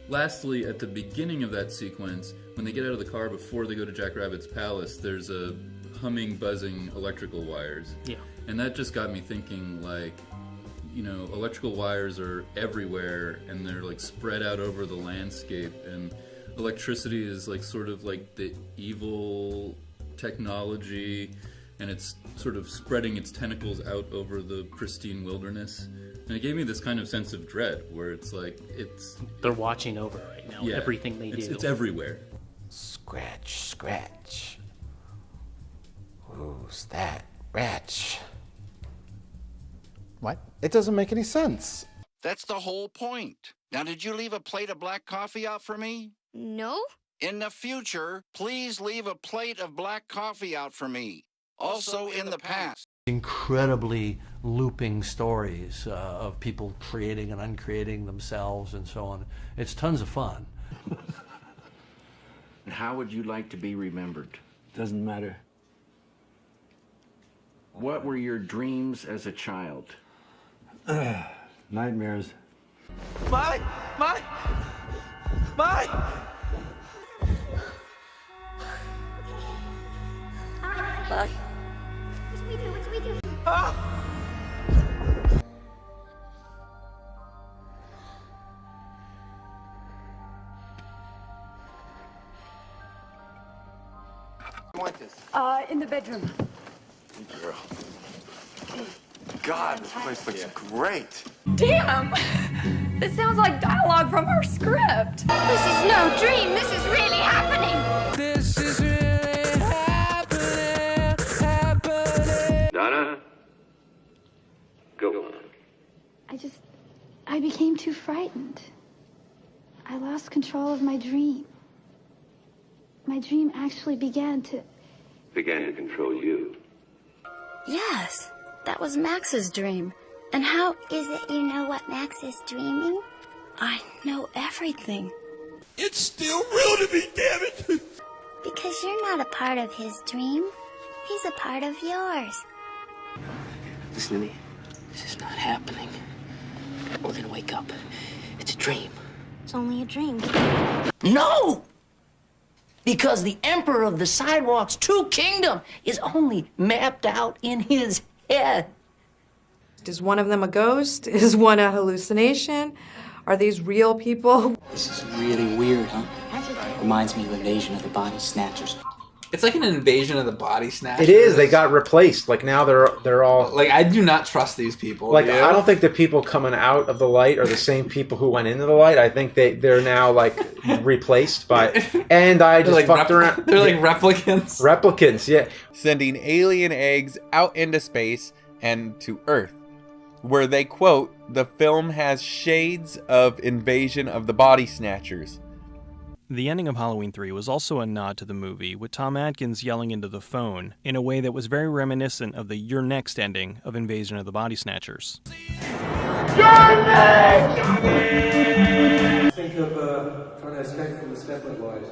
lastly, at the beginning of that sequence, when they get out of the car before they go to Jack Rabbit's palace, there's a humming, buzzing electrical wires. Yeah. And that just got me thinking, like, you know, electrical wires are everywhere, and they're, like, spread out over the landscape, and electricity is, like, sort of like the evil technology, and it's sort of spreading its tentacles out over the pristine wilderness. And it gave me this kind of sense of dread, where it's like, they're watching over right now, everything they do. It's everywhere. Scratch, scratch. Who's that wretch? What? It doesn't make any sense. That's the whole point. Now, did you leave a plate of black coffee out for me? No? In the future, please leave a plate of black coffee out for me. Also in the past. Incredibly looping stories of people creating and uncreating themselves and so on. It's tons of fun. And how would you like to be remembered? Doesn't matter. What were your dreams as a child? Nightmares. Molly! Molly! Molly! Bye. What do we do? What do we do? Want this? In the bedroom. Good girl. God, this place looks great. Damn! This sounds like dialogue from our script. This is no dream. This is really happening. This is really happening. Donna? Go on. I became too frightened. I lost control of my dream. My dream actually began to control you. Yes, that was Max's dream. And how is it you know what Max is dreaming? I know everything. It's still real to me, damn it! Because you're not a part of his dream. He's a part of yours. Listen to me. This is not happening. We're gonna wake up. It's a dream. It's only a dream. No! Because the Emperor of the Sidewalk's true kingdom is only mapped out in his head. Is one of them a ghost? Is one a hallucination? Are these real people? This is really weird, huh? Reminds me of Invasion of the Body Snatchers. It's like an Invasion of the Body Snatchers. It is. They got replaced. Like now they're all like, I do not trust these people. Like I don't think the people coming out of the light are the same people who went into the light. I think they're now like replaced by. And I just like fucked around. They're like replicants. Replicants, yeah. Sending alien eggs out into space and to Earth, where they quote, "The film has shades of Invasion of the Body Snatchers." The ending of Halloween 3 was also a nod to the movie, with Tom Atkins yelling into the phone in a way that was very reminiscent of the "You're Next" ending of Invasion of the Body Snatchers. You're next! Think of trying to escape from the Stepford boys.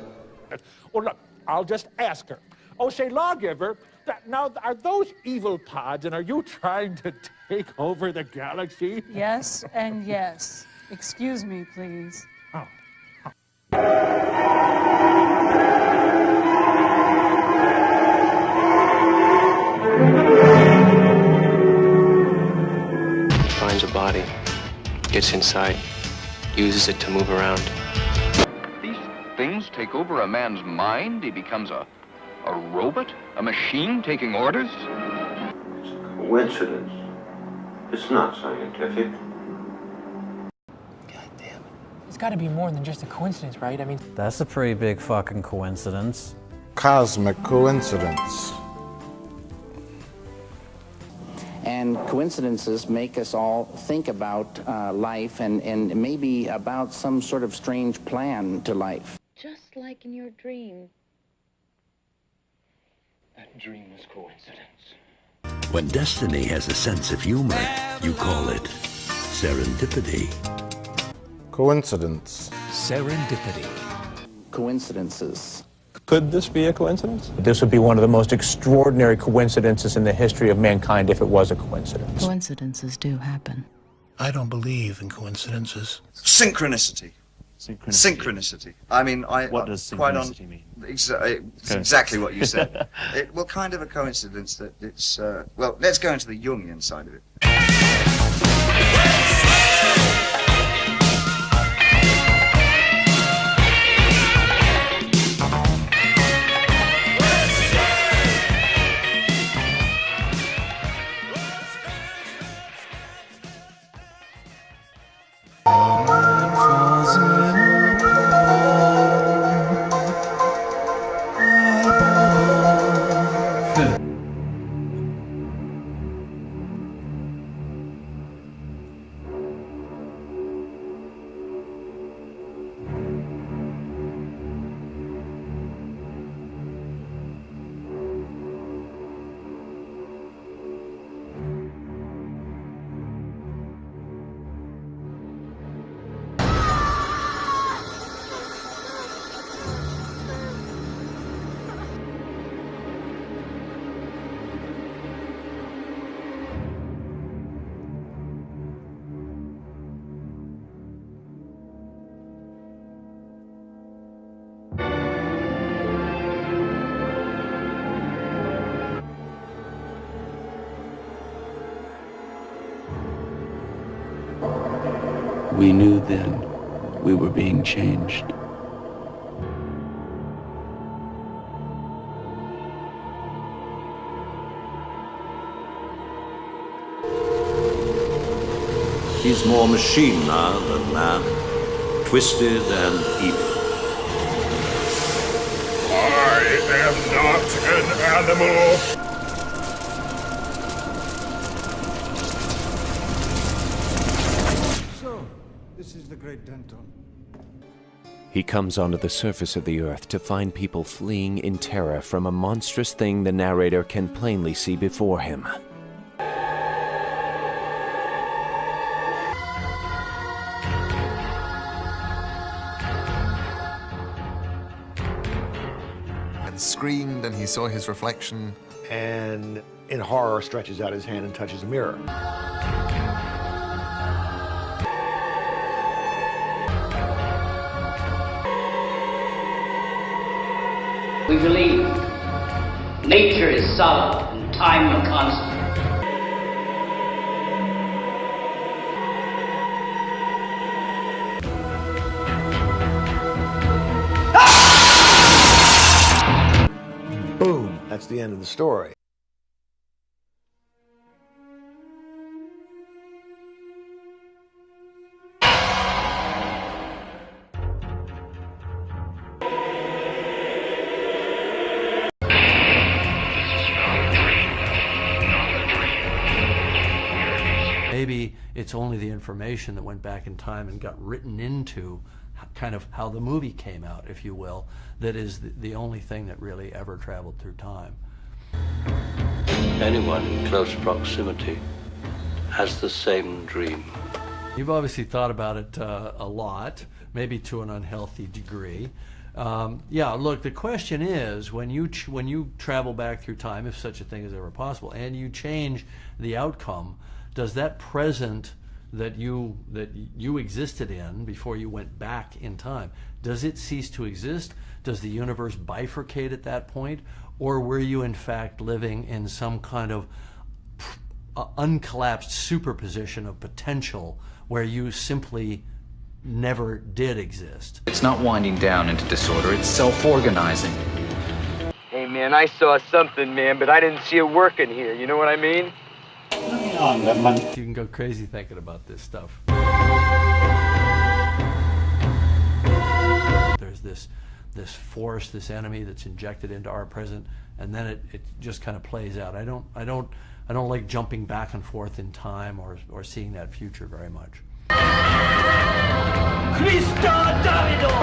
Well, look, I'll just ask her. Oh, say, lawgiver, now, are those evil pods, and are you trying to take over the galaxy? Yes and yes. Excuse me, please. Finds a body, gets inside, uses it to move around. These things take over a man's mind. He becomes a robot? A machine taking orders? It's a coincidence. It's not scientific. It's got to be more than just a coincidence, right? I mean, that's a pretty big fucking coincidence. Cosmic coincidence. And coincidences make us all think about life and maybe about some sort of strange plan to life. Just like in your dream. that dream is coincidence. When destiny has a sense of humor, you call it serendipity. Coincidence. Serendipity. Coincidences. Could this be a coincidence? This would be one of the most extraordinary coincidences in the history of mankind if it was a coincidence. Coincidences do happen. I don't believe in coincidences. Synchronicity. Synchronicity. I mean, What does synchronicity mean? It's exactly what you said. Well, kind of a coincidence that it's... well, let's go into the Jungian side of it. We knew then we were being changed. He's more machine now than man, twisted and evil. I am not an animal. So, this is the Great Denton. He comes onto the surface of the earth to find people fleeing in terror from a monstrous thing the narrator can plainly see before him. And screamed, and he saw his reflection. And in horror stretches out his hand and touches a mirror. We believe nature is solid and time a constant. Boom! That's the end of the story. Maybe it's only the information that went back in time and got written into kind of how the movie came out, if you will, that is the only thing that really ever traveled through time. Anyone in close proximity has the same dream. You've obviously thought about it a lot, maybe to an unhealthy degree. Yeah, look, the question is, when you travel back through time, if such a thing is ever possible, and you change the outcome, does that present that you existed in before you went back in time, does it cease to exist? Does the universe bifurcate at that point? Or were you in fact living in some kind of uncollapsed superposition of potential where you simply never did exist? It's not winding down into disorder, it's self-organizing. Hey man, I saw something, man, but I didn't see it working here, you know what I mean? You can go crazy thinking about this stuff. There's this force, this enemy that's injected into our present, and then it just kind of plays out. I don't like jumping back and forth in time or seeing that future very much. Christa Davido!